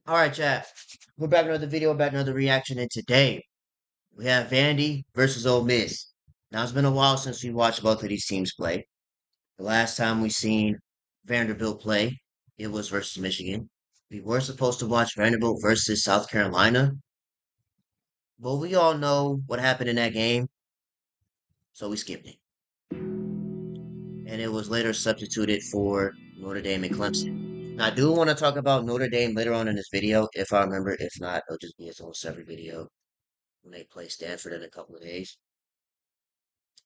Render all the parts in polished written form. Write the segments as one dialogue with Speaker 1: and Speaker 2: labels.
Speaker 1: All right, chat. We're back with another video, back with another reaction, and today we have Vandy versus Ole Miss. Now it's been a while since we watched both of these teams play. The last time we seen Vanderbilt play, it was versus Michigan. We were supposed to watch Vanderbilt versus South Carolina, but we all know what happened in that game, so we skipped it. And it was later substituted for Notre Dame and Clemson. Now, I do want to talk about Notre Dame later on in this video, if I remember. If not, it'll just be its own separate video when they play Stanford in a couple of days.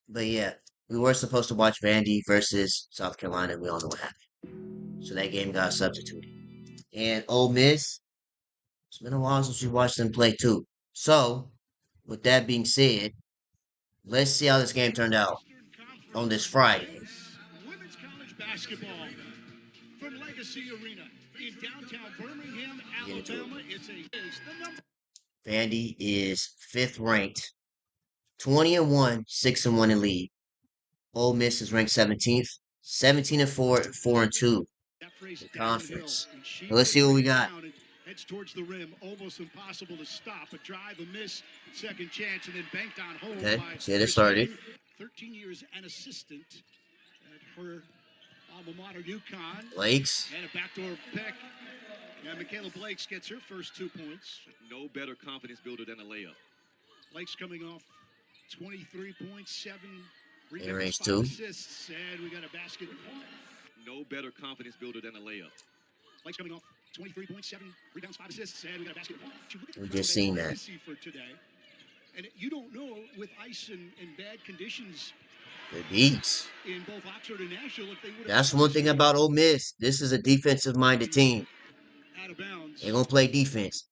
Speaker 1: But yeah, we were supposed to watch Vandy versus South Carolina. We all know what happened. So that game got substituted. And Ole Miss, it's been a while since we watched them play too. So, with that being said, let's see how this game turned out on this Friday.
Speaker 2: Women's college basketball from Legacy Arena in downtown Birmingham, Alabama. It's the number.
Speaker 1: Vandy is fifth ranked, 20-1, 6-1 in league. Ole Miss is ranked 17th, 17-4, 4-2 in conference. So let's see what we got.
Speaker 2: Heads towards the rim, almost impossible to stop. A drive, a miss, second chance, and then banked on home.
Speaker 1: Okay,
Speaker 2: by
Speaker 1: see it started.
Speaker 2: 13 years an assistant at her alma mater, UConn.
Speaker 1: Blakes.
Speaker 2: And a backdoor pick. And Michaela Blakes gets her first 2 points.
Speaker 3: No better confidence builder than a layup.
Speaker 2: Blakes coming off 23.7
Speaker 1: Range
Speaker 2: rebounds,
Speaker 1: 2.
Speaker 2: 5 assists, and we got a basket.
Speaker 3: No better confidence builder than a layup.
Speaker 2: Blakes coming off 23.7 rebounds, 5 assists, and we got a basket.
Speaker 1: We just seen that.
Speaker 2: For today. And you don't know with ice and bad conditions
Speaker 1: The beats.
Speaker 2: in both Oxford and Nashville if they would.
Speaker 1: That's one thing about Ole Miss. This is a defensive-minded team.
Speaker 2: Out of bounds.
Speaker 1: They're gonna play defense.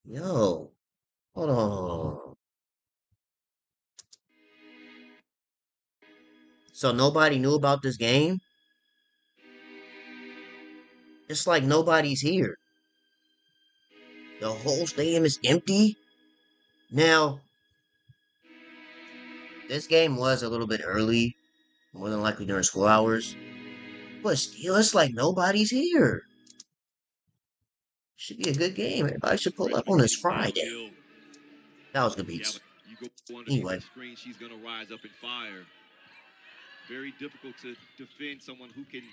Speaker 1: Yo, hold on. So nobody knew about this game? It's like nobody's here. The whole stadium is empty. Now, this game was a little bit early, more than likely during school hours. But still, it's like nobody's here. Should be a good game. Everybody should pull up on this Friday. That was good beats. Anyway.
Speaker 3: Screen, she's going to rise up and fire. Very difficult to defend someone who can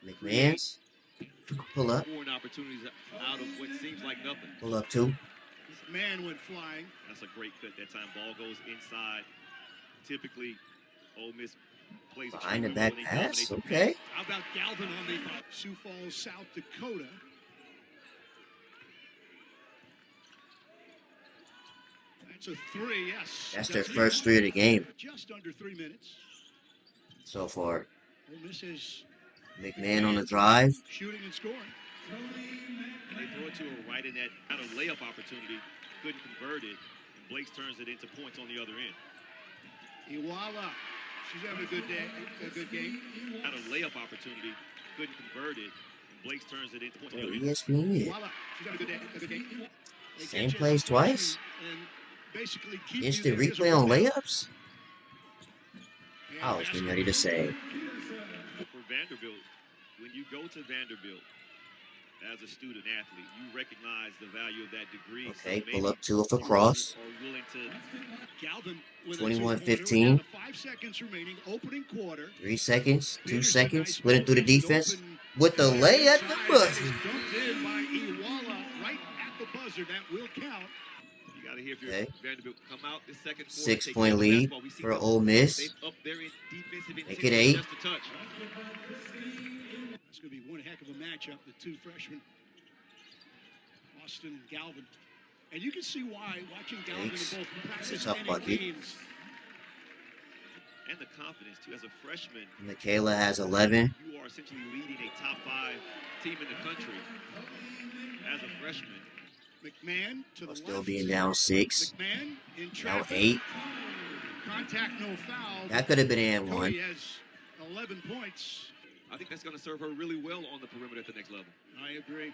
Speaker 1: McMahon's. Pull up.
Speaker 3: Opportunities out of what seems like nothing.
Speaker 1: Pull up too.
Speaker 2: Man went flying.
Speaker 3: That's a great cut that time. Ball goes inside. Typically, Ole Miss plays
Speaker 1: behind the back pass. Okay.
Speaker 2: How about Galvin on the Sioux Falls, South Dakota? That's a 3, yes.
Speaker 1: That's their first 3 of the game.
Speaker 2: Just under 3 minutes.
Speaker 1: So far.
Speaker 2: Ole Miss is
Speaker 1: McMahon on the drive.
Speaker 2: Shooting and scoring.
Speaker 3: And they throw it to her right in that kind of layup opportunity. Couldn't convert it. And Blakes turns it into points on the other end.
Speaker 2: Iwala. She's having a good day, a good game.
Speaker 3: Had a layup opportunity. Couldn't convert it. And Blakes turns it into points on the other end.
Speaker 1: ESPN.
Speaker 2: Iwala. She's having a good day, a good game.
Speaker 1: Same plays twice?
Speaker 2: Basically
Speaker 1: Instant replay on layups? I was getting ready to say.
Speaker 3: For Vanderbilt, when you go to Vanderbilt as a student athlete, you recognize the value of that degree.
Speaker 1: Okay, pull up 2 off a cross. 21-15.
Speaker 2: 5 seconds remaining, opening quarter.
Speaker 1: 3 seconds, 2 seconds, split it through the defense with the lay at the buzzer.
Speaker 2: Dumped in by Iwala right at the buzzer. That will count.
Speaker 3: You got to hear if
Speaker 1: Okay.
Speaker 3: Vanderbilt come out the second quarter.
Speaker 1: 6-point lead for Ole Miss. Make it 8.
Speaker 2: That's going to be one heck of a matchup, the two freshmen, Austin and Galvin. And you can see why, watching Galvin in both practice and games.
Speaker 3: And the confidence, too, as a freshman.
Speaker 1: Michaela has 11.
Speaker 3: You are essentially leading a top 5 team in the country as a freshman.
Speaker 2: McMahon to the
Speaker 1: Still
Speaker 2: left.
Speaker 1: being down 6.
Speaker 2: McMahon in
Speaker 1: Now
Speaker 2: traffic.
Speaker 1: 8.
Speaker 2: Contact, no foul.
Speaker 1: That could have been and
Speaker 2: Cody
Speaker 1: 1.
Speaker 2: has 11 points.
Speaker 3: I think that's going to serve her really well on the perimeter at the next level.
Speaker 2: I agree.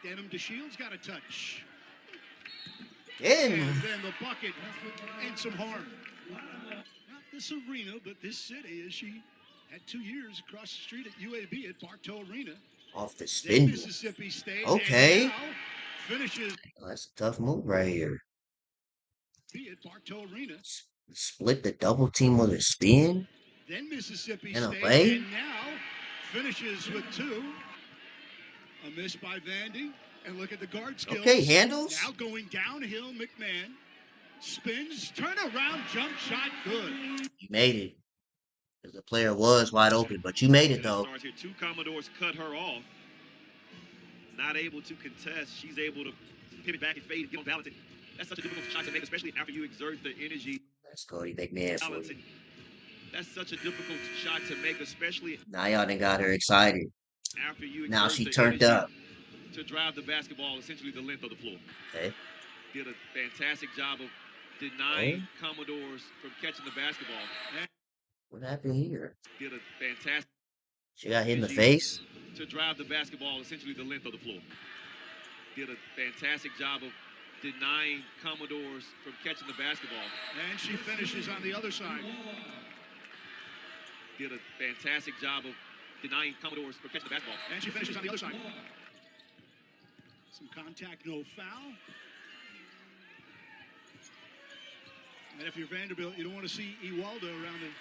Speaker 2: Denham DeShields got a touch.
Speaker 1: In.
Speaker 2: And then the bucket and some harm. Not this arena, but this city, as she had 2 years across the street at UAB at Bartow Arena.
Speaker 1: Off the
Speaker 2: Then
Speaker 1: spindle.
Speaker 2: Mississippi State.
Speaker 1: Okay.
Speaker 2: And now finishes
Speaker 1: Oh, that's a tough move right here.
Speaker 2: at Bartow Arena.
Speaker 1: Split the double team with a spin
Speaker 2: Then Mississippi
Speaker 1: and a
Speaker 2: State.
Speaker 1: lay.
Speaker 2: And now finishes with 2. A miss by Vandy. And look at the guard skills.
Speaker 1: Okay, handles.
Speaker 2: Now going downhill, McMahon. Spins, turn around, jump shot, good.
Speaker 1: You made it. Because the player was wide open, but you made it though.
Speaker 3: Starts here. 2 Commodores cut her off. Not able to contest. She's able to pivot back and fade and get on balance. That's such a difficult shot to make, especially after you exert the energy.
Speaker 1: That's Cody McMahon for you.
Speaker 3: That's such a difficult shot to make, especially
Speaker 1: Now y'all done got her excited.
Speaker 3: after you exert
Speaker 1: Now she
Speaker 3: the
Speaker 1: turned
Speaker 3: energy
Speaker 1: up.
Speaker 3: to drive the basketball essentially the length of the floor.
Speaker 1: Okay.
Speaker 3: Did a fantastic job of denying Commodores from catching the basketball.
Speaker 1: What happened here?
Speaker 3: Did a fantastic
Speaker 1: She got hit in the face.
Speaker 3: to drive the basketball essentially the length of the floor. Did a fantastic job of denying Commodores from catching the basketball.
Speaker 2: And she finishes on the other side.
Speaker 3: Did a fantastic job of denying Commodores from catching the basketball.
Speaker 2: And she finishes on the other side. Some contact, no foul. And if you're Vanderbilt, you don't want to see Ewalda around the...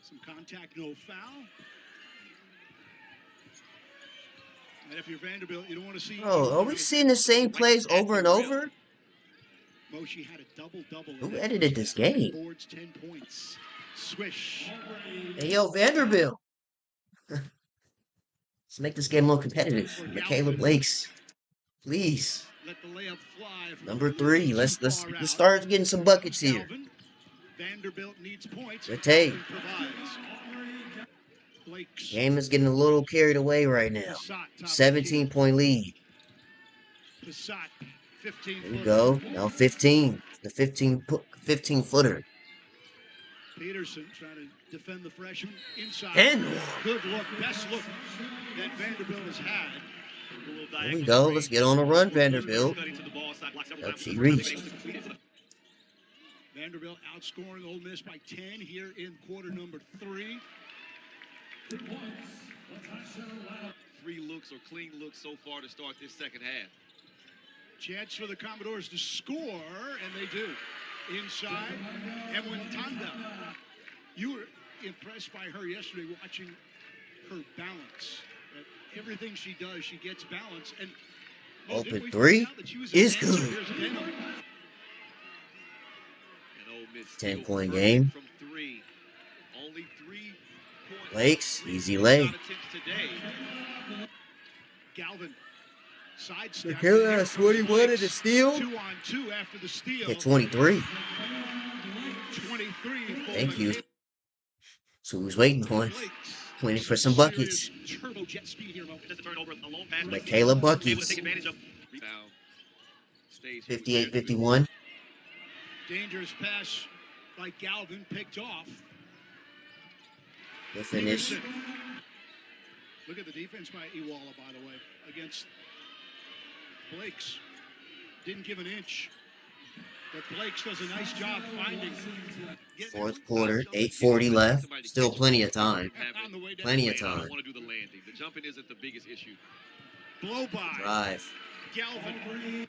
Speaker 2: Some contact, no foul. And if you're Vanderbilt, you don't want to see...
Speaker 1: Oh, are we seeing the same plays over and over?
Speaker 2: Moshi had a double-double.
Speaker 1: Who edited this game?
Speaker 2: Boards 10 points. Swish.
Speaker 1: Hey, yo, Vanderbilt. Let's make this game more competitive. Michaela Blake's. Please.
Speaker 2: Let the layup fly from
Speaker 1: Number 3. Let's start getting some buckets here.
Speaker 2: Vanderbilt needs points.
Speaker 1: Good take.
Speaker 2: Blake's.
Speaker 1: Game is getting a little carried away right now. 17-point lead.
Speaker 2: Passat, 15
Speaker 1: There we go. Now 15. The 15-footer.
Speaker 2: Peterson trying to defend the freshman inside.
Speaker 1: And
Speaker 2: good look, best look that Vanderbilt has had.
Speaker 1: there we go. Let's get on a run, Vanderbilt. Yep, she reached.
Speaker 2: Vanderbilt outscoring Ole Miss by 10 here in quarter number 3.
Speaker 3: 3 looks or clean looks so far to start this second half.
Speaker 2: Chance for the Commodores to score, and they do. Inside, Evelyn Tanda. You were impressed by her yesterday watching her balance. Everything she does, she gets balance. And
Speaker 1: open 3 is good. 10-point game.
Speaker 3: From 3. Only 3 points.
Speaker 1: Lakes, easy lay.
Speaker 2: Galvin. Sidestep.
Speaker 1: Michaela has 21 in the steal.
Speaker 2: 2 on 2 after the steal.
Speaker 1: Hit 23.
Speaker 2: 23.
Speaker 1: Thank you. So who's waiting on? Waiting for some buckets.
Speaker 2: Turbo jet speed here,
Speaker 1: Michaela buckets. 58-51.
Speaker 2: Dangerous pass by Galvin, picked off.
Speaker 1: The finish.
Speaker 2: Look at the defense by Ewala, by the way, against Blake's. Didn't give an inch. But Blake's does a nice job finding.
Speaker 1: Fourth quarter, 8:40 left. Still plenty of time. Plenty of time.
Speaker 3: Want to do the landing. The jumping isn't the biggest issue.
Speaker 2: Blow by.
Speaker 1: Drive.
Speaker 2: Galvin.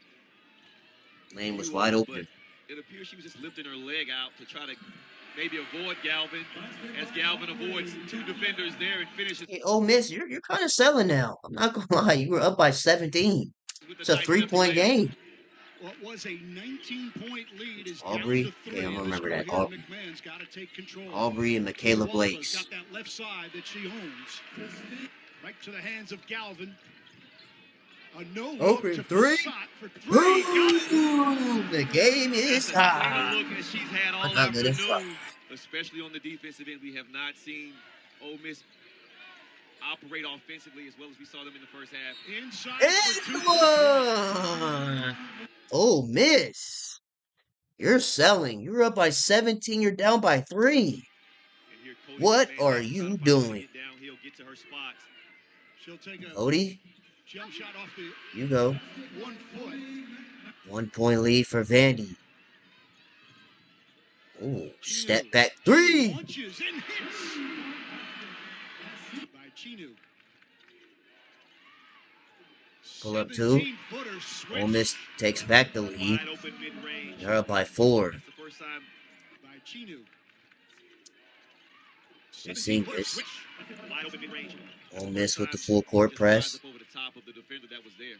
Speaker 1: Lane was wide open.
Speaker 3: It appears she was just lifting her leg out to try to maybe avoid Galvin, as Galvin avoids 2 defenders there and finishes.
Speaker 1: Hey, Ole Miss, you're kind of selling now. I'm not gonna lie, you were up by 17. It's a 3-point game.
Speaker 2: What was a 19-point lead is
Speaker 1: Aubrey,
Speaker 2: down to 3.
Speaker 1: yeah, I remember that.
Speaker 2: McMahon's got to take control.
Speaker 1: Aubrey and Michaela Blake's.
Speaker 2: Got that left side that she owns. Right to the hands of Galvin. A no
Speaker 1: Open 3.
Speaker 2: For 3.
Speaker 1: The game is high.
Speaker 3: Look as she's had all afternoon, especially on the defensive end. We have not seen Ole Miss operate offensively as well as we saw them in the first half.
Speaker 2: Inside.
Speaker 1: And Ole Miss, you're selling. You're up by 17. You're down by 3. What are you doing?
Speaker 3: Downhill, get to her spots.
Speaker 2: She'll take a
Speaker 1: Cody,
Speaker 2: jump shot off the
Speaker 1: you go.
Speaker 2: 1 foot.
Speaker 1: 1-point lead for Vandy. Oh, step back 3.
Speaker 2: Launches and hits by Chinu.
Speaker 1: Pull up two.
Speaker 2: 17-footer
Speaker 1: Ole
Speaker 2: switch
Speaker 1: Miss takes back the lead.
Speaker 3: Wide open mid-range.
Speaker 1: They're up by 4.
Speaker 3: That's the first time.
Speaker 2: by Chinu.
Speaker 1: We've seen
Speaker 2: 17-footer
Speaker 1: this.
Speaker 2: switch.
Speaker 3: Wide open mid-range. That's
Speaker 1: Ole
Speaker 3: the
Speaker 1: Miss
Speaker 3: first
Speaker 1: with the
Speaker 3: time
Speaker 1: full
Speaker 3: he
Speaker 1: court
Speaker 3: just rides
Speaker 1: press.
Speaker 3: up over the top of the defender that was there.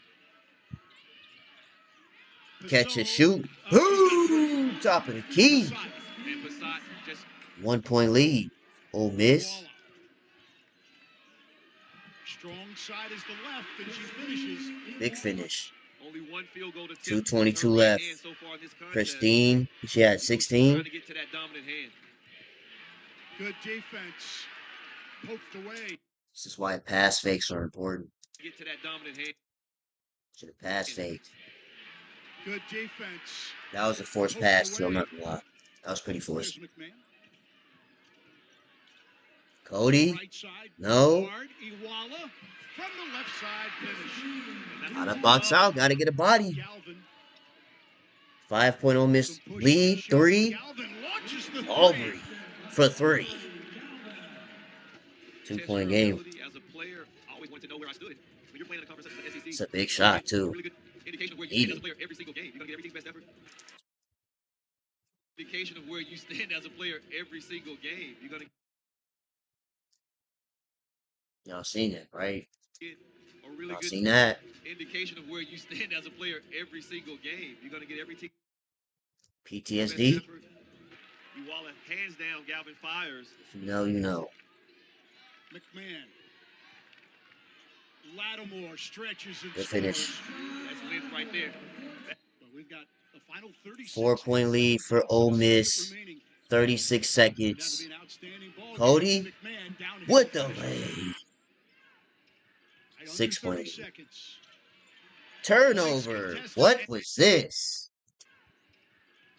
Speaker 1: Catch and
Speaker 2: Passat,
Speaker 1: shoot.
Speaker 2: he's got three.
Speaker 1: Ooh, top of the key.
Speaker 2: Passat,
Speaker 3: And Passat just
Speaker 1: 1 point lead. Ole Miss.
Speaker 2: Iguala. Strong side is the left, and she finishes.
Speaker 1: Big finish.
Speaker 3: only one field goal attempt.
Speaker 1: 2:22
Speaker 3: Her right
Speaker 1: left.
Speaker 3: hand so far in this contest.
Speaker 1: Christine, she had
Speaker 3: She's
Speaker 1: 16.
Speaker 3: trying to get to that dominant hand.
Speaker 2: Good defense. Poked away.
Speaker 1: This is why pass fakes are important.
Speaker 3: Get to that dominant hand.
Speaker 1: Should have pass faked.
Speaker 2: Good defense.
Speaker 1: That was a forced pass, too. I'm not gonna lie. That was pretty forced.
Speaker 2: There's McMahon.
Speaker 1: Cody,
Speaker 2: Right side.
Speaker 1: no.
Speaker 2: Hard. Iguala from the left side. Finish.
Speaker 1: Gotta box out. Gotta get a body.
Speaker 2: Galvin.
Speaker 1: 5 point Ole Miss lead. 3.
Speaker 2: Galvin launches the
Speaker 1: Aubrey for 3. 2
Speaker 3: Test
Speaker 1: point
Speaker 3: her
Speaker 1: game.
Speaker 3: ability as a player. I always wanted to know where I stood. When you're playing in a conference such as the SEC,
Speaker 1: It's a big shot, too.
Speaker 3: really good indication of where you
Speaker 1: Easy.
Speaker 3: stand as a player every single game. You're gonna get every team's best effort. Indication of where you stand as a player every single game. You're gonna
Speaker 1: Y'all seen it, right?
Speaker 3: get a really
Speaker 1: Y'all
Speaker 3: good
Speaker 1: seen that?
Speaker 3: indication of where you stand as a player every single game. You're gonna get every team's best
Speaker 1: PTSD?
Speaker 3: effort. Iguala hands down. Galvin fires.
Speaker 1: If you know, you know.
Speaker 2: McMahon. Lattimore stretches and
Speaker 1: Good finish.
Speaker 2: scores.
Speaker 3: That's length right there.
Speaker 2: But we've got the final 36
Speaker 1: 4 point lead for Ole Miss.
Speaker 2: remaining.
Speaker 1: 36
Speaker 2: Turned out to
Speaker 1: seconds.
Speaker 2: be an outstanding ball game.
Speaker 1: Cody
Speaker 2: McMahon downhill
Speaker 1: with the
Speaker 2: finishes.
Speaker 1: lead.
Speaker 2: Right under
Speaker 1: 6 point
Speaker 2: 30
Speaker 1: lead.
Speaker 2: seconds.
Speaker 1: Turnover. What was this?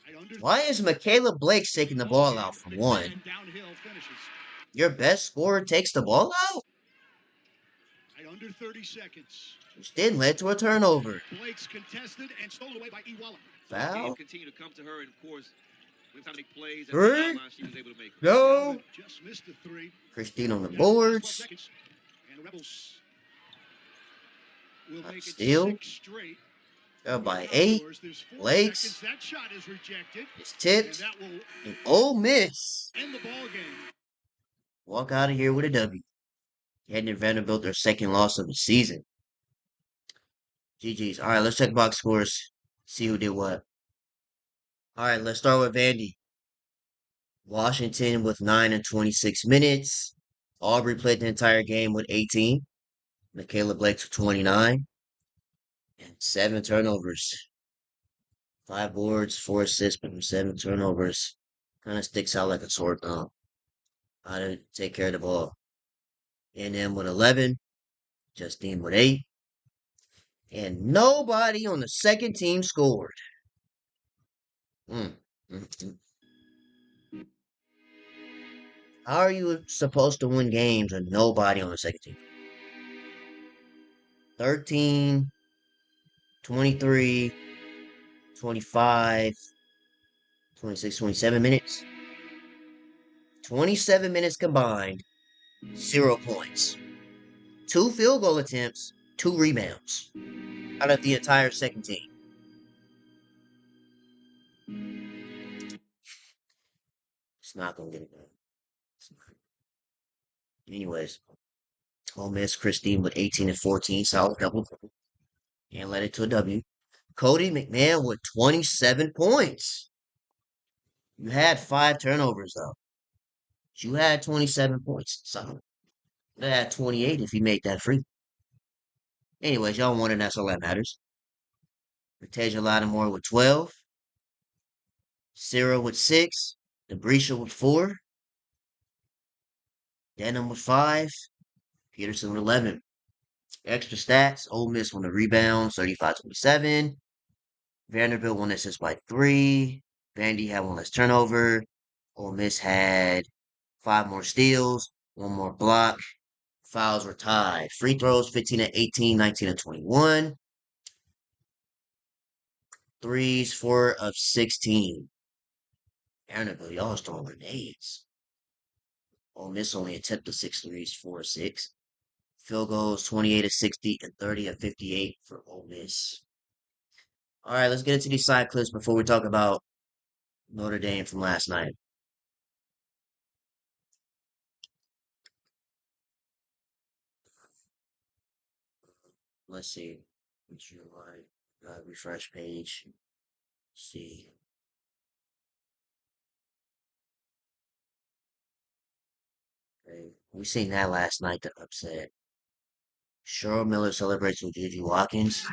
Speaker 2: Right under
Speaker 1: Why is Michaela Blake taking the ball out for
Speaker 2: McMahon
Speaker 1: 1?
Speaker 2: downhill finishes.
Speaker 1: Your best scorer takes the ball out?
Speaker 2: Right under 30 seconds.
Speaker 1: Which then led to a turnover.
Speaker 2: Blake's contested and stolen away by Iguala.
Speaker 1: Foul?
Speaker 3: Continue to come to her, and of course, when time to make plays at the
Speaker 1: Three.
Speaker 3: sideline, she was able to make.
Speaker 1: Go.
Speaker 2: Just missed the three.
Speaker 1: Christine on the
Speaker 2: Down to the last 12
Speaker 1: boards.
Speaker 2: seconds. And the Rebels will make it
Speaker 1: Steal.
Speaker 2: 6 straight.
Speaker 1: Up
Speaker 2: For
Speaker 1: by
Speaker 2: the
Speaker 1: 8.
Speaker 2: Commodores, there's 4
Speaker 1: Lakes.
Speaker 2: seconds. That shot is rejected.
Speaker 1: It's
Speaker 2: And
Speaker 1: tipped.
Speaker 2: that will
Speaker 1: And Ole Miss
Speaker 2: end the ball game.
Speaker 1: walk out of here with a W. Heading to Vanderbilt, their second loss of the season. GG's. All right, let's check box scores. See who did what. All right, let's start with Vandy. Washington with 9 and 26 minutes. Aubrey played the entire game with 18. Michaela Blake with 29. And 7 turnovers. 5 boards, 4 assists, but 7 turnovers. Kind of sticks out like a sore thumb. How to take care of the ball. NM with 11. Justine with 8. And nobody on the second team scored. Mm, mm, mm. How are you supposed to win games with nobody on the second team? 13, 23, 25, 26, 27 minutes. 27 minutes combined, 0 points. 2 field goal attempts, 2 rebounds out of the entire second team. It's not going to get it done. Anyways, Ole Miss Christine with 18 and 14, solid double, and led it to a W. Cody McMahon with 27 points. You had 5 turnovers, though. You had 27 points. So, you had 28 if you made that free. Anyways, y'all won, and that's all that matters. Tasia Lattimore with 12. Sarah with 6. Debrisha with 4. Denham with 5. Peterson with 11. Extra stats. Ole Miss won the rebounds, 35-27. Vanderbilt won assist by 3. Vandy had 1 less turnover. Ole Miss had 5 more steals, 1 more block. Fouls were tied. Free throws 15 and 18, 19 and 21. Threes 4 of 16. Vanderbilt, y'all was throwing grenades. Ole Miss only attempted 6 threes, 4 of 6. Field goals 28 to 60 and 30 to 58 for Ole Miss. All right, let's get into these side clips before we talk about Notre Dame from last night. Let's see. Refresh page. Let's see. Okay. We seen that last night, the upset. Cheryl Miller celebrates with Gigi Watkins.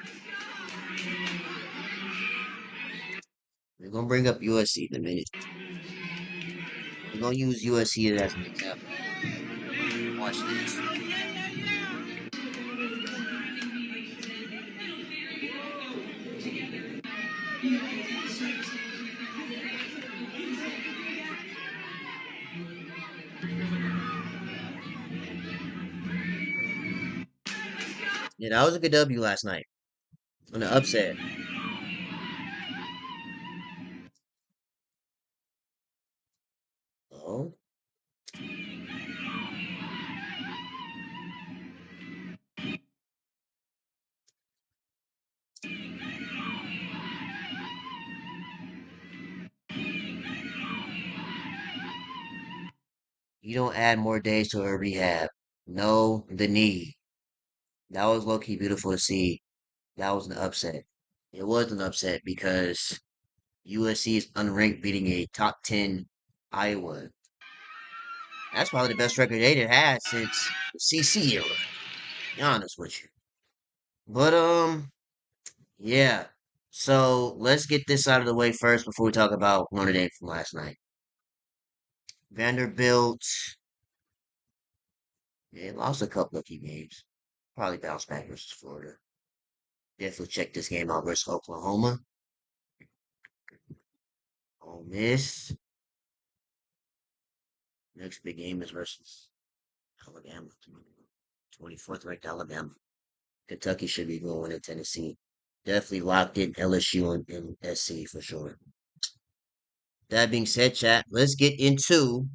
Speaker 1: We're gonna bring up USC in a minute. We're gonna use USC as an example. Watch this. Yeah, that was a good W last night on the upset. Oh, you don't add more days to a rehab. No, the knee. That was low key beautiful to see. That was an upset. It was an upset because USC is unranked beating a top 10 Iowa. That's probably the best record they'd had since the CC era. Be honest with you. But yeah. So let's get this out of the way first before we talk about Notre Dame from last night. Vanderbilt, yeah, lost a couple of key games. Probably bounce back versus Florida. Definitely check this game out versus Oklahoma. Ole Miss. Next big game is versus Alabama. 24th ranked Alabama. Kentucky should be going in Tennessee. Definitely locked in LSU and SC for sure. That being said, chat, let's get into